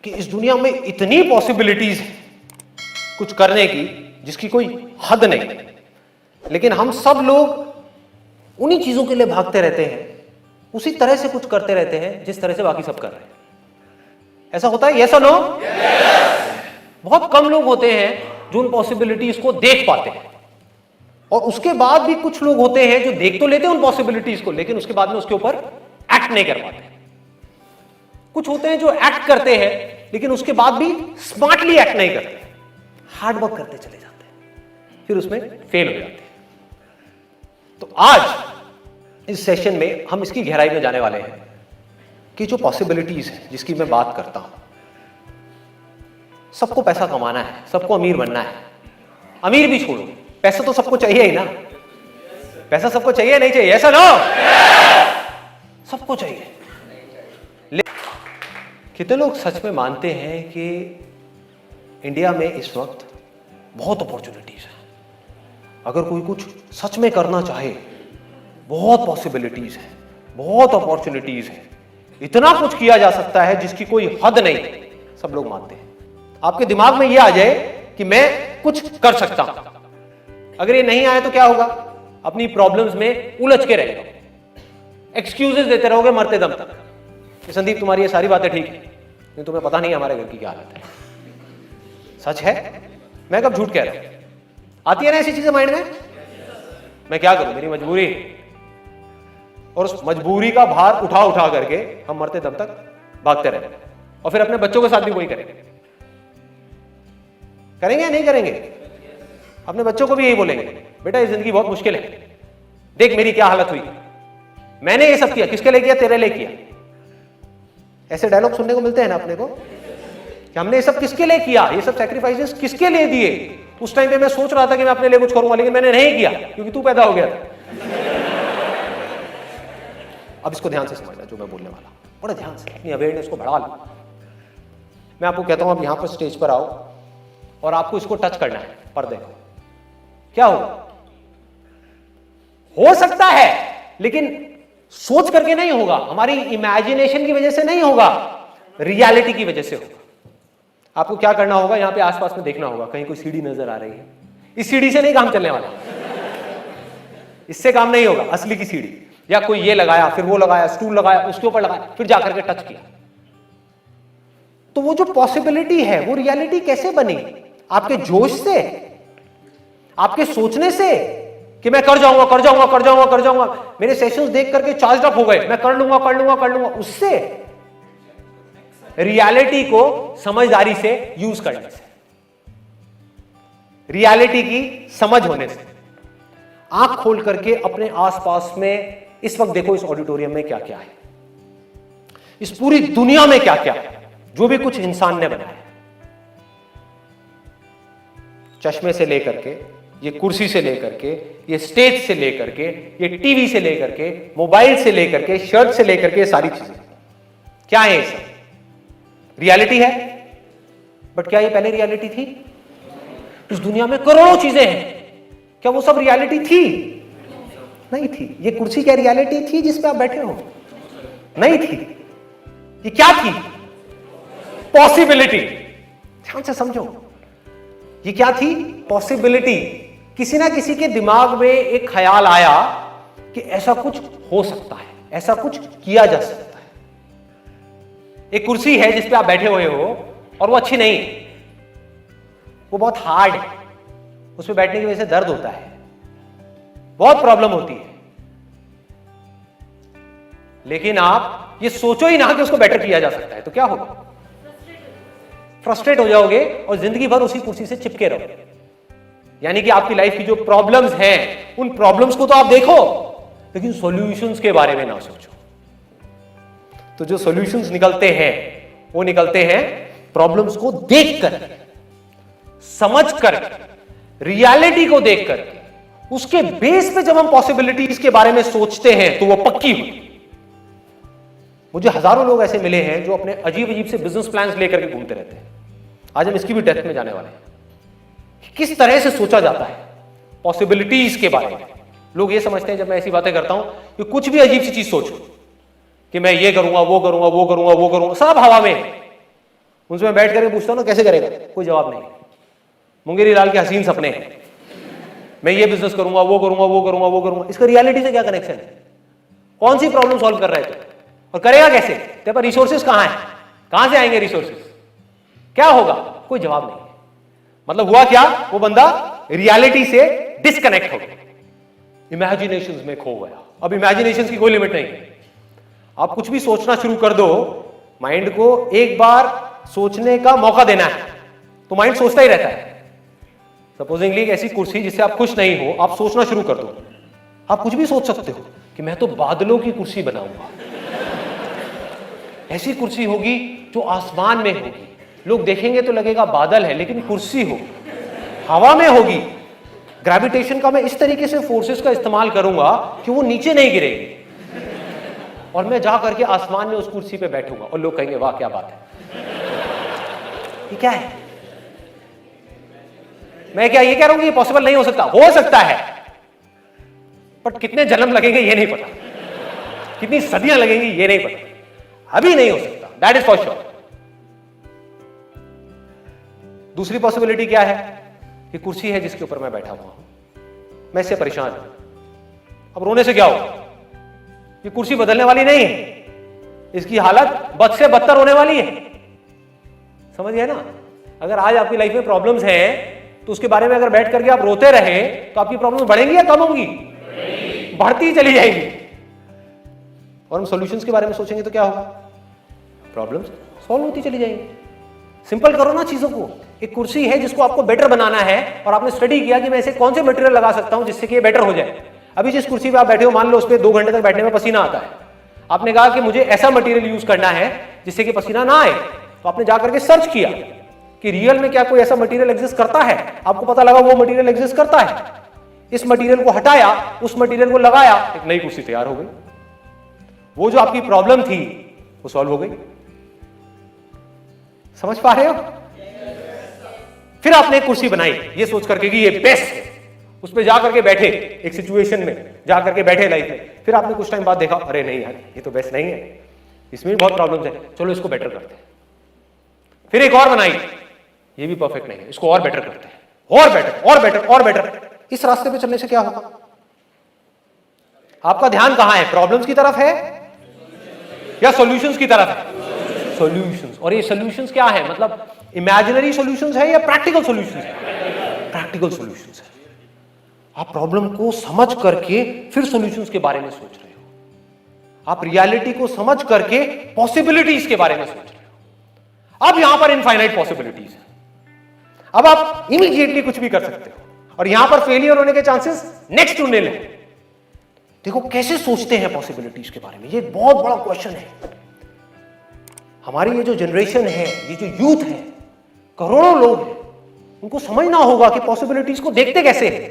कि इस दुनिया में इतनी पॉसिबिलिटीज है कुछ करने की जिसकी कोई हद नहीं, लेकिन हम सब लोग उन्हीं चीजों के लिए भागते रहते हैं, उसी तरह से कुछ करते रहते हैं जिस तरह से बाकी सब कर रहे हैं। ऐसा होता है? यस और नो? बहुत कम लोग होते हैं जो उन पॉसिबिलिटीज को देख पाते हैं, और उसके बाद भी कुछ लोग होते हैं जो देख तो लेते हैं उन पॉसिबिलिटीज को, लेकिन उसके बाद में उसके ऊपर एक्ट नहीं कर पाते। कुछ होते हैं जो एक्ट करते हैं लेकिन उसके बाद भी स्मार्टली एक्ट नहीं करते, हार्ड वर्क करते चले जाते हैं, फिर उसमें फेल हो जाते हैं। तो आज इस सेशन में हम इसकी गहराई में जाने वाले हैं कि जो पॉसिबिलिटीज है जिसकी मैं बात करता हूं, सबको पैसा कमाना है, सबको अमीर बनना है। अमीर भी छोड़ो, पैसा तो सबको चाहिए ही ना। पैसा सबको चाहिए नहीं चाहिए? ऐसा ना सबको चाहिए। कितने लोग सच में मानते हैं कि इंडिया में इस वक्त बहुत अपॉर्चुनिटीज है? अगर कोई कुछ सच में करना चाहे, बहुत पॉसिबिलिटीज है, बहुत अपॉर्चुनिटीज है, इतना कुछ किया जा सकता है जिसकी कोई हद नहीं, सब लोग मानते हैं। आपके दिमाग में यह आ जाए कि मैं कुछ कर सकता हूं, अगर ये नहीं आए तो क्या होगा? अपनी प्रॉब्लम्स में उलझ के रहेगा, एक्सक्यूजेस देते रहोगे मरते दम तक कि संदीप तुम्हारी ये सारी बातें ठीक है, नहीं तुम्हें पता नहीं हमारे घर की क्या हालत है। सच है, मैं कब झूठ कह रहा हूं? आती है ना ऐसी चीजें माइंड में? मैं क्या करूं, मेरी मजबूरी, और उस मजबूरी का भार उठा उठा करके हम मरते दम तक भागते रहेंगे, और फिर अपने बच्चों के साथ भी वही करेंगे। करेंगे या नहीं करेंगे? अपने बच्चों को भी यही बोलेंगे, बेटा ये जिंदगी बहुत मुश्किल है, देख मेरी क्या हालत हुई, मैंने ये सब किया, किसके लिए किया? तेरे लिए किया। ऐसे डायलॉग सुनने को मिलते हैं ना अपने को कि हमने ये सब किसके लिए किया, ये सब सैक्रिफाइसेस किसके लिए दिए। उस टाइम पे मैं सोच रहा था कि मैं अपने लिए कुछ करूंगा, लेकिन मैंने नहीं किया क्योंकि तू पैदा हो गया था। अब इसको ध्यान से समझना जो मैं बोलने वाला, बड़ा ध्यान से अपनी अवेयरनेस को बढ़ा लो। मैं आपको कहता हूं, आप यहां पर स्टेज पर आओ और आपको इसको टच करना है, पर्दे को। क्या हो सकता है, लेकिन सोच करके नहीं होगा, हमारी इमेजिनेशन की वजह से नहीं होगा, रियलिटी की वजह से होगा। आपको क्या करना होगा, यहां पे आसपास में देखना होगा, कहीं कोई सीढ़ी नजर आ रही है। इस सीढ़ी से नहीं काम चलने वाला, इससे काम नहीं होगा। असली की सीढ़ी, या कोई ये लगाया, फिर वो लगाया, स्टूल लगाया, उसके ऊपर लगाया, फिर जाकर के टच किया। तो वो जो पॉसिबिलिटी है वो रियलिटी कैसे बनी? आपके जोश से, आपके सोचने से कि मैं कर जाऊंगा, कर जाऊंगा, कर जाऊंगा, कर जाऊंगा, मेरे सेशंस देख करके चार्ज अप हो गए, मैं कर लूंगा, कर लूंगा, कर लूंगा। उससे, रियलिटी को समझदारी से यूज करने से, रियलिटी की समझ होने से। आंख खोल करके अपने आसपास में इस वक्त देखो, इस ऑडिटोरियम में क्या क्या है, इस पूरी दुनिया में क्या क्या है, जो भी कुछ इंसान ने बनाया, चश्मे से लेकर के, ये कुर्सी से लेकर के, ये स्टेज से लेकर के, ये टीवी से लेकर के, मोबाइल से लेकर के, शर्ट से लेकर के, सारी चीजें क्या है? ये सब रियलिटी है। बट क्या ये पहले रियलिटी थी? इस दुनिया में करोड़ों चीजें हैं, क्या वो सब रियलिटी थी? नहीं थी। ये कुर्सी क्या रियलिटी थी जिस पे आप बैठे हो? नहीं थी। ये क्या थी? पॉसिबिलिटी। ध्यान से समझो, ये क्या थी? पॉसिबिलिटी। किसी ना किसी के दिमाग में एक ख्याल आया कि ऐसा कुछ हो सकता है, ऐसा कुछ किया जा सकता है। एक कुर्सी है जिस पे आप बैठे हुए हो और वो अच्छी नहीं, वो बहुत हार्ड है, उस पे बैठने की वजह से दर्द होता है, बहुत प्रॉब्लम होती है। लेकिन आप ये सोचो ही ना कि उसको बेटर किया जा सकता है, तो क्या होगा? फ्रस्ट्रेट हो जाओगे और जिंदगी भर उसी कुर्सी से चिपके रहोगे। यानी कि आपकी लाइफ की जो प्रॉब्लम्स हैं, उन प्रॉब्लम्स को तो आप देखो, लेकिन सॉल्यूशंस के बारे में ना सोचो। तो जो सॉल्यूशंस निकलते हैं वो निकलते हैं प्रॉब्लम्स को देखकर, समझकर, रियलिटी को देखकर। उसके बेस पे जब हम पॉसिबिलिटीज के बारे में सोचते हैं तो वो पक्की हुई। मुझे हजारों लोग ऐसे मिले हैं जो अपने अजीब अजीब से बिजनेस प्लान्स लेकर के घूमते रहते हैं। आज हम इसकी भी डेप्थ में जाने वाले हैं, किस तरह से सोचा जाता है पॉसिबिलिटीज के बारे में। लोग ये समझते हैं जब मैं ऐसी बातें करता हूं कि कुछ भी अजीब सी चीज सोचो कि मैं ये करूंगा, वो करूंगा, वो करूंगा, वो करूंगा, सब हवा में। उनसे मैं बैठ करके पूछता हूँ ना कैसे करेगा, कोई जवाब नहीं। मुंगेरी लाल के हसीन सपने हैं, मैं ये बिजनेस करूंगा, वो करूंगा, वो करूंगा, वो करूंगा। इसका रियलिटी से क्या कनेक्शन है? कौन सी प्रॉब्लम सॉल्व कर रहे थे और करेगा कैसे? तेरे पास रिसोर्सेज कहां है, कहां से आएंगे रिसोर्सेज, क्या होगा? कोई जवाब नहीं। मतलब हुआ क्या, वो बंदा रियलिटी से डिस्कनेक्ट हो गया, इमेजिनेशंस में खो गया। अब इमेजिनेशंस की कोई लिमिट नहीं है, आप कुछ भी सोचना शुरू कर दो, माइंड को एक बार सोचने का मौका देना है तो माइंड सोचता ही रहता है। सपोजिंगली एक ऐसी कुर्सी जिससे आप खुश नहीं हो, आप सोचना शुरू कर दो, आप कुछ भी सोच सकते हो कि मैं तो बादलों की कुर्सी बनाऊंगा, ऐसी कुर्सी होगी जो आसमान में होगी, लोग देखेंगे तो लगेगा बादल है लेकिन कुर्सी हो, हवा में होगी, ग्रेविटेशन का मैं इस तरीके से फोर्सेस का इस्तेमाल करूंगा कि वो नीचे नहीं गिरेगी, और मैं जा करके आसमान में उस कुर्सी पे बैठूंगा और लोग कहेंगे वाह क्या बात है। ये क्या है? मैं क्या ये कह रहा हूं कि ये पॉसिबल नहीं हो सकता है, बट कितने जन्म लगेंगे ये नहीं पता, कितनी सदियां लगेंगी ये नहीं पता, अभी नहीं हो सकता, दैट इज फॉर श्योर। दूसरी पॉसिबिलिटी क्या है? कि कुर्सी है जिसके ऊपर मैं बैठा हुआ हूं, मैं इससे परेशान हूं। अब रोने से क्या होगा? ये कुर्सी बदलने वाली नहीं है, इसकी हालत बद से बदतर होने वाली है। समझिए ना, अगर आज आपकी लाइफ में प्रॉब्लम्स हैं तो उसके बारे में अगर बैठ करके आप रोते रहे तो आपकी प्रॉब्लम्स बढ़ेंगी या कम होंगी? बढ़ती चली जाएगी। और हम सॉल्यूशंस के बारे में सोचेंगे तो क्या होगा? प्रॉब्लम्स सॉल्व होती चली जाएंगी। सिंपल करो ना चीजों को। एक कुर्सी है जिसको आपको बेटर बनाना है और आपने स्टडी किया कि मैं इसे कौन से मटेरियल लगा सकता हूं जिससे कि ये बेटर हो जाए। अभी जिस कुर्सी पे आप बैठे हो, मान लो उस पर 2 घंटे तक बैठने में पसीना आता है, आपने कहा कि मुझे ऐसा मटेरियल यूज करना है जिससे कि पसीना ना आए, तो आपने जाकर के सर्च किया कि रियल में क्या कोई ऐसा मटेरियल एग्जिस्ट करता है, आपको पता लगा वो मटेरियल एग्जिस्ट करता है, इस मटेरियल को हटाया, उस मटेरियल को लगाया, एक नई कुर्सी तैयार हो गई। वो जो आपकी प्रॉब्लम थी वो सॉल्व हो गई। समझ पा रहे हो? फिर आपने एक कुर्सी बनाई ये सोच करके कि ये बेस्ट है, उस पर जाकर के बैठे, एक सिचुएशन में जाकर के बैठे लाइफ में, फिर आपने कुछ टाइम बाद देखा अरे नहीं यार ये तो बेस्ट नहीं है, इसमें बहुत प्रॉब्लम्स है, चलो इसको बेटर करते हैं। फिर एक और बनाई, ये भी परफेक्ट नहीं है, इसको और बेटर करते हैं, और बेटर और बेटर और बेटर। इस रास्ते पे चलने से क्या होगा? आपका ध्यान कहां है? प्रॉब्लम्स की तरफ है या सॉल्यूशंस की तरफ है? सॉल्यूशंस। और ये सॉल्यूशंस क्या है? मतलब इमेजिनरी सॉल्यूशंस है या प्रैक्टिकल सॉल्यूशंस है? प्रैक्टिकल सॉल्यूशंस है। आप प्रॉब्लम को समझ करके फिर सॉल्यूशंस के बारे में सोच रहे हो, आप रियलिटी को समझ करके पॉसिबिलिटीज के बारे में सोच रहे हो। अब यहां पर इनफाइनाइट पॉसिबिलिटीज है, अब आप इमीडिएटली कुछ भी कर सकते हो और यहां पर फेलियर होने के चांसेस नेक्स्ट टू निल है। देखो कैसे सोचते हैं पॉसिबिलिटीज के बारे में, ये बहुत बड़ा क्वेश्चन है। हमारी ये जो जनरेशन है, ये जो यूथ है, करोड़ों लोग हैं, उनको समझना होगा कि पॉसिबिलिटीज को देखते कैसे हैं।